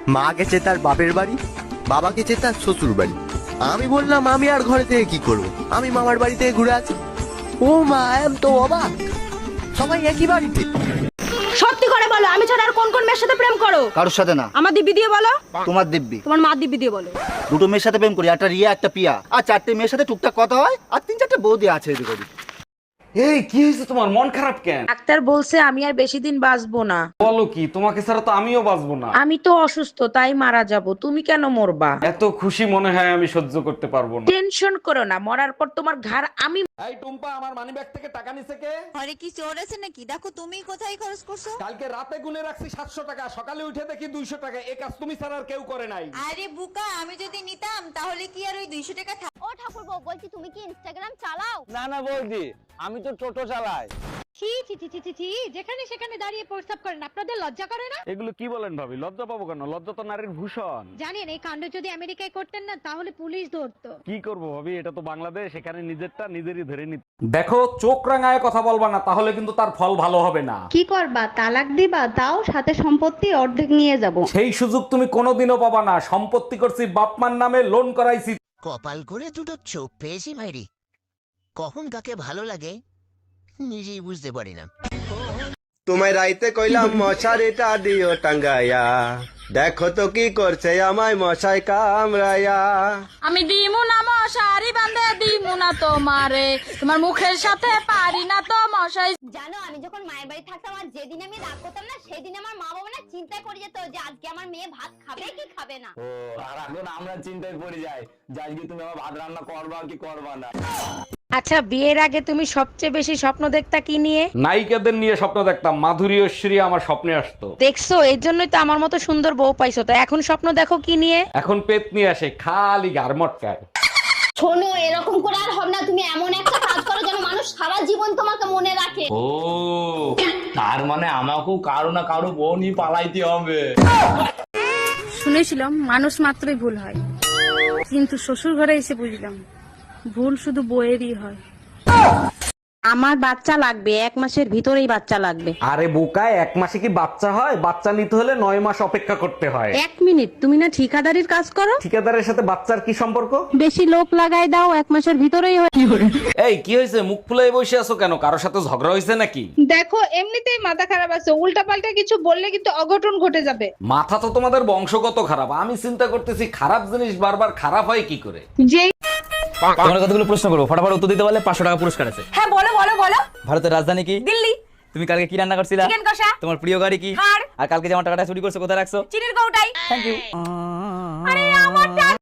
মা গেছে তার বাপের বাড়ি, বাবা গেছে তার শ্বশুর বাড়ি। আমি বললাম আমি আর ঘরে থেকে কি করব, আমি মামার বাড়ি থেকে ঘুরে আছি। ও মা, এম তো অবাক, সবাই একই বাড়িতে। সত্যি করে বলো, আমি ছাড়া আর কোন কোন মেয়ের সাথে প্রেম করো? কারোর সাথে না। আমার দিব্যি দিয়ে বলো। তোমার দিব্যি। তোমার মা দিব্যি দিয়ে বলো। দুটো মেয়ের সাথে প্রেম করি, একটা রিয়া একটা পিয়া, আর চারটে মেয়ের সাথে টুকটাক কথা হয়, আর তিন চারটে বৌদি আছে এদিক ওদিক। এই কি হয়েছে তোমার, মন খারাপ কেন? ডাক্তার বলছে আমি আর বেশি দিন বাঁচবো না। বলো কি, তোমাকে ছাড়া তো আমিও বাঁচবো না। আমি তো অসুস্থ, তাই মারা যাব। তুমি কেন মরবা? এত খুশি মনে হয় আমি সহ্য করতে পারবো না। টেনশন করো না, মরার পর তোমার ঘাড় আমি। এই টুম্পা, আমার মানিব্যাগ থেকে টাকা নিছে কে? ঘরে কি চোর আছে নাকি? দেখো তুমি কোথায় খরচ করছো। কালকে রাতে গুনে রাখছি 700 টাকা, সকালে উঠে দেখি 200 টাকা। এই কাজ তুমি ছাড়া আর কেউ করে নাই। আরে বুকা, আমি যদি নিতাম তাহলে কি আর ওই 200 টাকা ও ঠাকুরপো, বলছি তুমি কি ইনস্টাগ্রাম চালাও? না না বৌদি, আমি তো টোটো চালাই। ছি ছি ছি ছি ছি, যেখানে সেখানে দাঁড়িয়ে প্রস্তাব করেন, আপনাদের লজ্জা করে না? এগুলো কি বলেন ভাবি? লজ্জা পাবো কেন? লজ্জা তো নারীর ভূষণ। জানেন এই কাণ্ড যদি আমেরিকায় করতেন না, তাহলে পুলিশ ধরতো। কি করব ভাবি, এটা তো বাংলাদেশ, এখানে নিজেরটা নিজেরই ধরে নিতে। দেখো, চোখ রাঙায় কথা বলবা না, তাহলে কিন্তু তার ফল ভালো হবে না। কি করবা? তালাক দিবা? তাও সাথে সম্পত্তি অর্ধেক নিয়ে যাব। সেই সুযোগ তুমি কোনোদিনও পাবা না। সম্পত্তি করছি বাপমার নামে, লোন করাইছি। কপাল করে দুটো চোখ পেয়েছি মাইরি, কখন কাকে ভালো লাগে নিজেই বুঝতে পারি না। তোমায় রাইতে কইলাম মশারিটা দিও টাঙ্গাইয়া, দেখো তো কি করছে আমায় মশাই কামড়াইয়া। আমি দিমু না মশারি বাঁধে, দিমু না তোমারে, তোমার মুখের সাথে পারি না তো মশাই। জানো, আমি যখন মায়ের বাড়ি থাকতাম আর যেদিন আমি রাগ করতাম না, সেদিন আমার মা বাবা না চিন্তা করে যেত যে আজকে আমার মেয়ে ভাত খাবে কি খাবে না। ও, আর এখন আমরা চিন্তায় পড়ে যাই যে আজকে তুমি আমার ভাত রান্না করবা কি করবা না। আচ্ছা, বিয়ের আগে তুমি সবচেয়ে বেশি স্বপ্ন দেখতা কি নিয়ে? নায়িকাদের নিয়ে স্বপ্ন দেখতাম, মাধুরী ঐশ্বরী আমার স্বপ্নে আসতো। দেখছো, এর জন্যই তো আমার মতো সুন্দর বউ পাইছো। তো এখন স্বপ্ন দেখো কি নিয়ে? এখন পেট নিয়ে আসে, খালি গারমটকায়। শোনো, এরকম করে আর হবে না। তুমি এমন একটা কাজ করো যেন মানুষ সারা জীবন তোমাকে মনে রাখে। ও, তার মানে আমাকেও কারো না কারো বউ নিয়ে পালাইতে হবে। শুনেছিলাম মানুষ মাত্রই ভুল হয়, কিন্তু শ্বশুর ঘরে এসে বুঝলাম ভুল শুধু বইয়েরই হয়। আমার বাচ্চা লাগবে, 1 মাসের ভিতরেই বাচ্চা লাগবে। আরে বোকায়, 1 মাসে কি বাচ্চা হয়? বাচ্চা নিতে হলে 9 মাস অপেক্ষা করতে হয়। 1 মিনিট, তুমি না ঠিকাদারির কাজ করো? ঠিকাদারের সাথে বাচ্চার কি সম্পর্ক? বেশি লোক লাগাই দাও, 1 মাসের ভিতরেই হয়। এই কি হয়েছে, মুখ ফুলাই বসে আছো কেন? কারোর সাথে ঝগড়া হয়েছে নাকি? দেখো, এমনিতেই মাথা খারাপ আছে, উল্টাপাল্টা কিছু বললে কিন্তু অঘটন ঘটে যাবে। মাথা তো তোমাদের বংশগত খারাপ। আমি চিন্তা করতেছি খারাপ জিনিস বারবার খারাপ হয় কি করে। যে তোমার কতগুলো প্রশ্ন করবো, ফটাফট উত্তর দিতে পারলে 500 টাকা পুরস্কার আছে। হ্যাঁ বলো বলো বলো। ভারতের রাজধানী কি? দিল্লি। তুমি কালকে কি রান্না করছিলা? চিকেন কষা। তোমার প্রিয় গাড়ি কি? থার। আর কালকে যেমন টাকাটা চুরি করছো কোথায় রাখছো? চিনির কৌটাই। Thank you.